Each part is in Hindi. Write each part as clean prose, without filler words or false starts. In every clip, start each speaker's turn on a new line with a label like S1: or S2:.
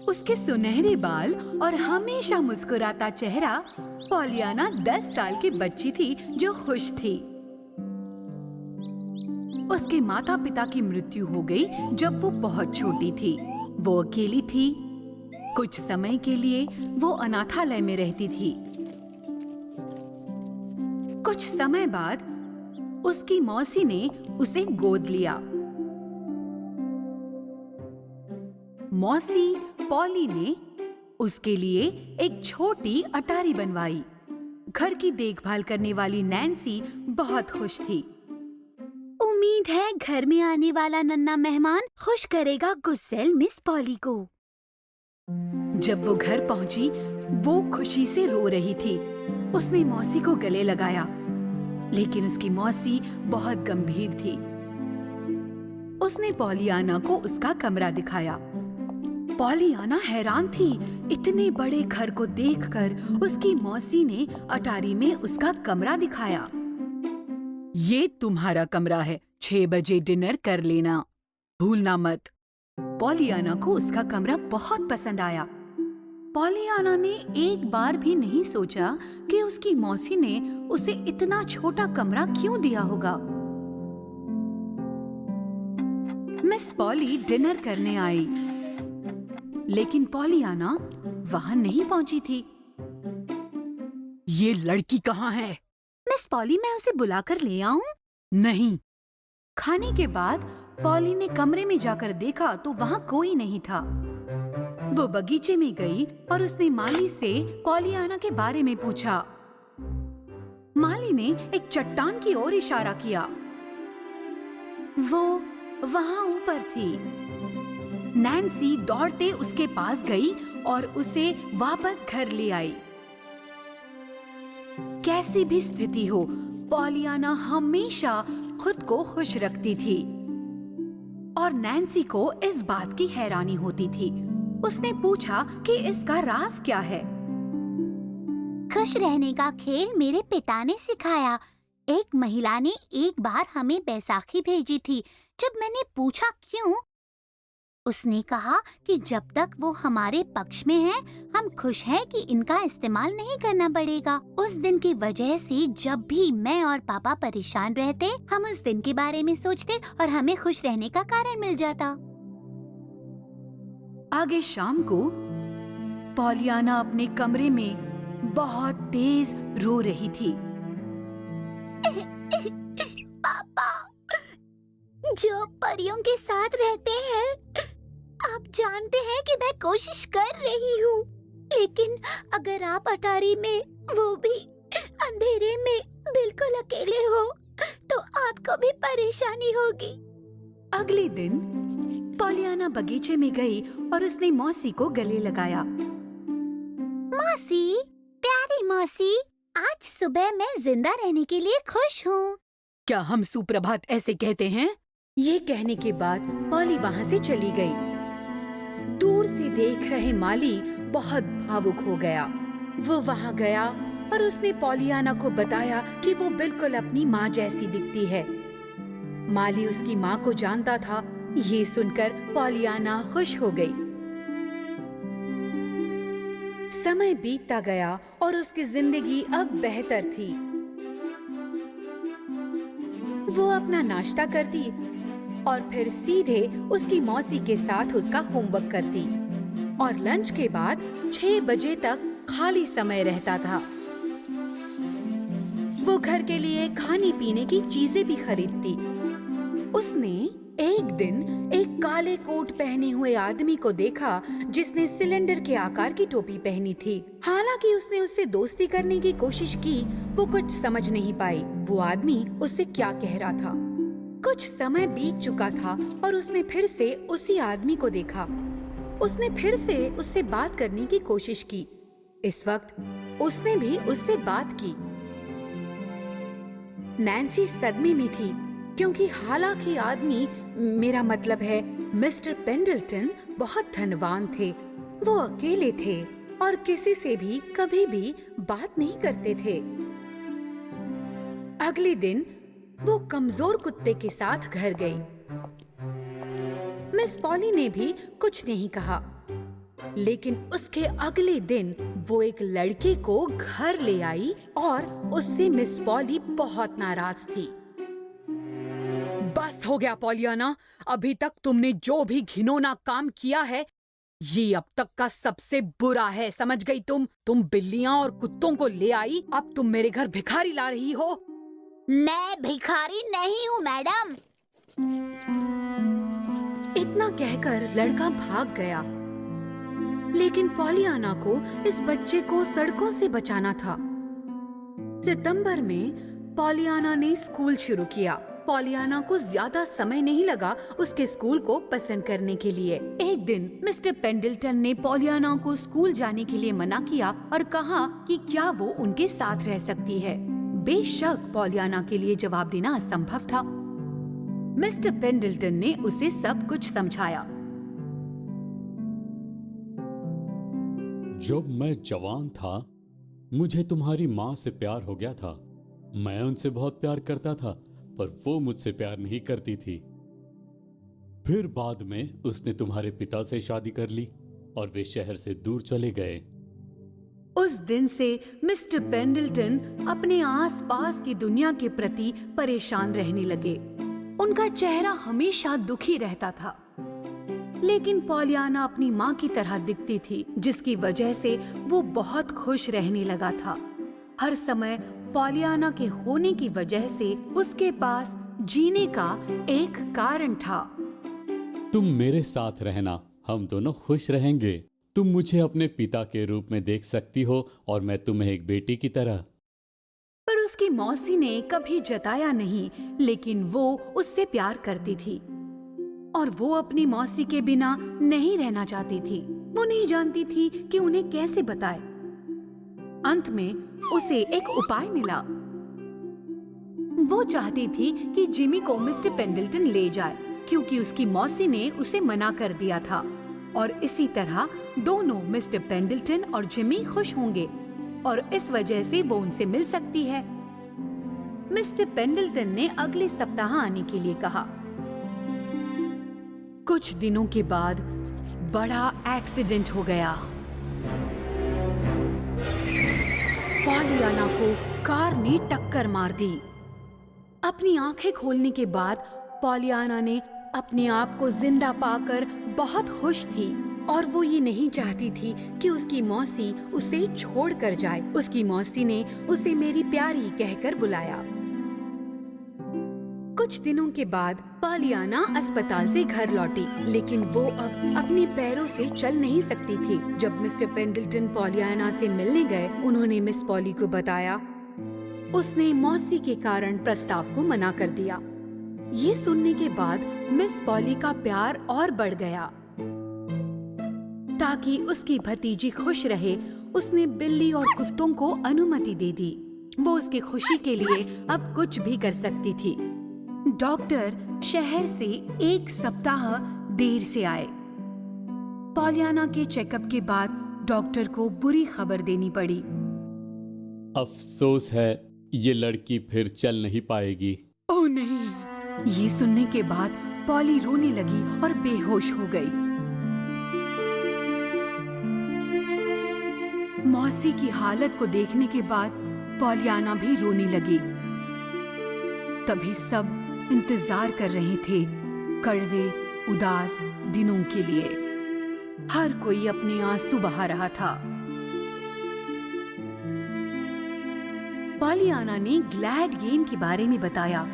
S1: उसके सुनहरे बाल और हमेशा मुस्कुराता चेहरा, पॉलियाना 10 साल की बच्ची थी जो खुश थी। उसके माता पिता की मृत्यु हो गई जब वो बहुत छोटी थी। वो अकेली थी। कुछ समय के लिए वो अनाथालय में रहती थी। कुछ समय बाद उसकी मौसी ने उसे गोद लिया। मौसी पॉली ने उसके लिए एक छोटी अटारी बनवाई। घर की देखभाल करने वाली नैन्सी बहुत खुश थी। उम्मीद है घर में आने वाला नन्हा मेहमान खुश करेगा गुस्सैल मिस पॉली को। जब वो घर पहुंची, वो खुशी से रो रही थी। उसने मौसी को गले लगाया, लेकिन उसकी मौसी बहुत गंभीर थी। उसने पॉलियाना को उसका कमरा दिखाया। पॉलियाना हैरान थी। इतने बड़े घर को देखकर उसकी मौसी ने अटारी में उसका कमरा दिखाया। ये तुम्हारा कमरा है, 6 बजे डिनर कर लेना, भूलना मत। पॉलियाना को उसका कमरा बहुत पसंद आया। पॉलियाना ने एक बार भी नहीं सोचा कि उसकी मौसी ने उसे इतना छोटा कमरा क्यों दिया होगा। मिस पॉली डिनर करने आई, लेकिन पॉलियाना वहां नहीं पहुंची थी। ये लड़की कहाँ है? मिस पॉली, मैं उसे बुलाकर ले आऊं? नहीं। खाने के बाद पॉली ने कमरे में जाकर देखा तो वहां कोई नहीं था। वो बगीचे में गई और उसने माली से पॉलियाना के बारे में पूछा। माली ने एक चट्टान की ओर इशारा किया। वो वहां ऊपर थी। नैन्सी दौड़ते उसके पास गई और उसे वापस घर ले आई। कैसी भी स्थिति हो, पॉलियाना हमेशा खुद को खुश रखती थी और नैन्सी को इस बात की हैरानी होती थी। उसने पूछा कि इसका राज क्या है।
S2: खुश रहने का खेल मेरे पिता ने सिखाया। एक महिला ने एक बार हमें बैसाखी भेजी थी। जब मैंने पूछा क्यों, उसने कहा कि जब तक वो हमारे पक्ष में है, हम खुश हैं कि इनका इस्तेमाल नहीं करना पड़ेगा। उस दिन की वजह से जब भी मैं और पापा परेशान रहते, हम उस दिन के बारे में सोचते और हमें खुश रहने का कारण मिल जाता।
S1: आगे शाम को पॉलियाना अपने कमरे में बहुत तेज रो रही थी।
S2: पापा, जो परियों के साथ रहते हैं, आप जानते हैं कि मैं कोशिश कर रही हूँ, लेकिन अगर आप अटारी में, वो भी अंधेरे में, बिल्कुल अकेले हो, तो आपको भी परेशानी होगी।
S1: अगले दिन पॉलियाना बगीचे में गई और उसने मौसी को गले लगाया।
S2: मौसी, प्यारी मौसी, आज सुबह मैं जिंदा रहने के लिए खुश हूँ।
S1: क्या हम सुप्रभात ऐसे कहते हैं? ये कहने के बाद पॉली वहाँ से चली गई। दूर से देख रहे माली बहुत भावुक हो गया। वो वहाँ गया और उसने पॉलियाना को बताया कि वो बिल्कुल अपनी माँ जैसी दिखती है। माली उसकी माँ को जानता था। ये सुनकर पॉलियाना खुश हो गई। समय बीतता गया और उसकी जिंदगी अब बेहतर थी। वो अपना नाश्ता करती और फिर सीधे उसकी मौसी के साथ उसका होमवर्क करती और लंच के बाद 6 बजे तक खाली समय रहता था। वो घर के लिए खाने पीने की चीजें भी खरीदती। उसने एक दिन एक काले कोट पहने हुए आदमी को देखा जिसने सिलेंडर के आकार की टोपी पहनी थी। हालांकि उसने उससे दोस्ती करने की कोशिश की, वो कुछ समझ नहीं पाई वो आदमी उससे क्या कह रहा था। कुछ समय बीत चुका था और उसने फिर से उसी आदमी को देखा। उसने फिर से उससे बात करने की कोशिश की। इस वक्त उसने भी उससे बात की। नैन्सी सदमे में थी क्योंकि हालांकि आदमी, मेरा मतलब है मिस्टर पेंडल्टन, बहुत धनवान थे। वो अकेले थे और किसी से भी कभी भी बात नहीं करते थे। अगले दिन वो कमजोर कुत्ते के साथ घर गई। मिस पॉली ने भी कुछ नहीं कहा। लेकिन उसके अगले दिन वो एक लड़के को घर ले आई और उससे मिस पॉली बहुत नाराज थी। बस हो गया पॉलियाना, अभी तक तुमने जो भी घिनौना काम किया है ये अब तक का सबसे बुरा है, समझ गई? तुम बिल्लियां और कुत्तों को ले आई, अब तुम मेरे घर भिखारी ला रही हो।
S2: मैं भिखारी नहीं हूँ मैडम।
S1: इतना कहकर लड़का भाग गया, लेकिन पॉलियाना को इस बच्चे को सड़कों से बचाना था। सितंबर में पॉलियाना ने स्कूल शुरू किया। पॉलियाना को ज्यादा समय नहीं लगा उसके स्कूल को पसंद करने के लिए। एक दिन मिस्टर पेंडल्टन ने पॉलियाना को स्कूल जाने के लिए मना किया और कहा कि क्या वो उनके साथ रह सकती है। बेशक पॉलियाना के लिए जवाब देना असंभव था। मिस्टर पेंडल्टन ने उसे सब कुछ समझाया।
S3: जब मैं जवान था मुझे तुम्हारी माँ से प्यार हो गया था। मैं उनसे बहुत प्यार करता था पर वो मुझसे प्यार नहीं करती थी। फिर बाद में उसने तुम्हारे पिता से शादी कर ली और वे शहर से दूर चले गए।
S1: उस दिन से मिस्टर पेंडल्टन अपने आसपास की दुनिया के प्रति परेशान रहने लगे। उनका चेहरा हमेशा दुखी रहता था, लेकिन पॉलियाना अपनी माँ की तरह दिखती थी, जिसकी वजह से वो बहुत खुश रहने लगा था। हर समय पॉलियाना के होने की वजह से उसके पास जीने का एक कारण था।
S3: तुम मेरे साथ रहना, हम दोनों खुश रहेंगे। तुम मुझे अपने पिता के रूप में देख सकती हो और मैं तुम्हें एक बेटी की तरह।
S1: पर उसकी मौसी ने कभी जताया नहीं, लेकिन वो उससे प्यार करती थी और वो अपनी मौसी के बिना नहीं रहना चाहती थी। वो नहीं जानती थी कि उन्हें कैसे बताए। अंत में उसे एक उपाय मिला। वो चाहती थी कि जिमी को मिस्टर पेंडल्टन ले जाए, क्योंकि उसकी मौसी ने उसे मना कर दिया था। और इसी तरह दोनों मिस्टर पेंडल्टन और जिमी खुश होंगे और इस वजह से वो उनसे मिल सकती है। मिस्टर पेंडल्टन ने अगले सप्ताह आने के लिए कहा। कुछ दिनों के बाद बड़ा एक्सीडेंट हो गया। पॉलियाना को कार ने टक्कर मार दी। अपनी आंखें खोलने के बाद पॉलियाना ने अपने आप को जिंदा पाकर बहुत खुश थी और वो ये नहीं चाहती थी कि उसकी मौसी उसे छोड़कर जाए। उसकी मौसी ने उसे मेरी प्यारी कहकर बुलाया। कुछ दिनों के बाद पॉलियाना अस्पताल से घर लौटी, लेकिन वो अब अपने पैरों से चल नहीं सकती थी। जब मिस्टर पेंडल्टन पॉलियाना से मिलने गए, उन्होंने मिस पॉली को बताया। उसने मौसी के कारण प्रस्ताव को मना कर दिया। ये सुनने के बाद मिस पॉली का प्यार और बढ़ गया। ताकि उसकी भतीजी खुश रहे, उसने बिल्ली और कुत्तों को अनुमति दे दी। वो उसकी खुशी के लिए अब कुछ भी कर सकती थी। डॉक्टर शहर से एक सप्ताह देर से आए। पॉलियाना के चेकअप के बाद डॉक्टर को बुरी खबर देनी पड़ी।
S3: अफसोस है, ये लड़की फिर चल नहीं पाएगी।
S1: ओह नहीं! ये सुनने के बाद पॉली रोने लगी और बेहोश हो गई। मौसी की हालत को देखने के बाद पॉलियाना भी रोने लगी। तभी सब इंतजार कर रहे थे कड़वे उदास दिनों के लिए। हर कोई अपने आंसू बहा रहा था। पॉलियाना ने ग्लैड गेम के बारे में बताया।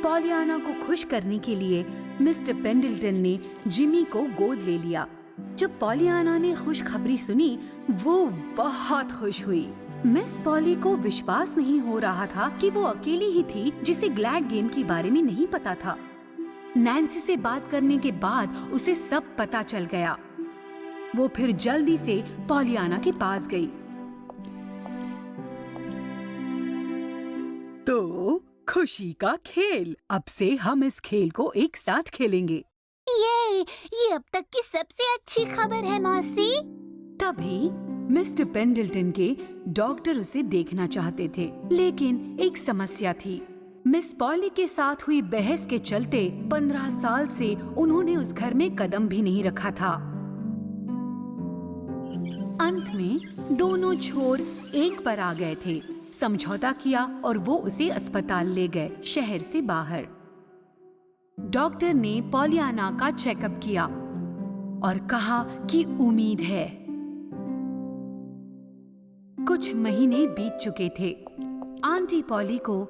S1: पॉलियाना को खुश करने के लिए मिस्टर पेंडल्टन ने जिमी को गोद ले लिया। जब पॉलियाना ने खुशखबरी सुनी, वो बहुत खुश हुई। मिस पॉली को विश्वास नहीं हो रहा था कि वो अकेली ही थी जिसे ग्लैड गेम के बारे में नहीं पता था। नैन्सी से बात करने के बाद उसे सब पता चल गया। वो फिर जल्दी से पॉलियाना के पास गई। तो खुशी का खेल, अब से हम इस खेल को एक साथ खेलेंगे।
S2: ये अब तक की सबसे अच्छी खबर है मौसी।
S1: तभी मिस्टर पेंडल्टन के डॉक्टर उसे देखना चाहते थे, लेकिन एक समस्या थी। मिस पॉली के साथ हुई बहस के चलते 15 साल से उन्होंने उस घर में कदम भी नहीं रखा था। अंत में दोनों छोर एक पर आ गए थे। समझौता किया और वो उसे अस्पताल ले गए, शहर से बाहर। डॉक्टर ने पॉलियाना का चेकअप किया और कहा कि उम्मीद है। कुछ महीने बीत चुके थे। आंटी पॉली को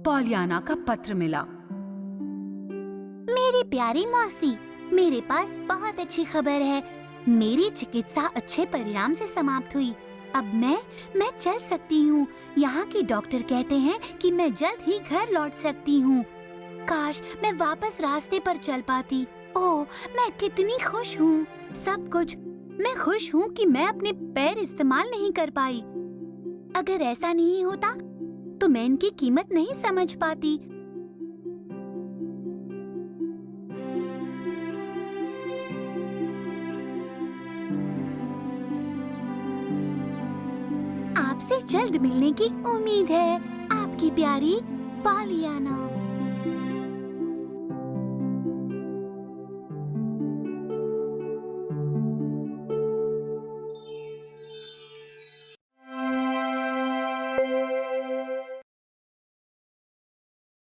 S1: पॉलियाना का पत्र मिला।
S2: मेरी प्यारी मौसी, मेरे पास बहुत अच्छी खबर है। मेरी चिकित्सा अच्छे परिणाम से समाप्त हुई। अब मैं चल सकती हूँ। यहाँ के डॉक्टर कहते हैं कि मैं जल्द ही घर लौट सकती हूँ। काश मैं वापस रास्ते पर चल पाती। ओह, मैं कितनी खुश हूँ। सब कुछ। मैं खुश हूँ कि मैं अपने पैर इस्तेमाल नहीं कर पाई। अगर ऐसा नहीं होता तो मैं इनकी कीमत नहीं समझ पाती। आपसे जल्द मिलने की उम्मीद है। आपकी प्यारी पॉलियाना।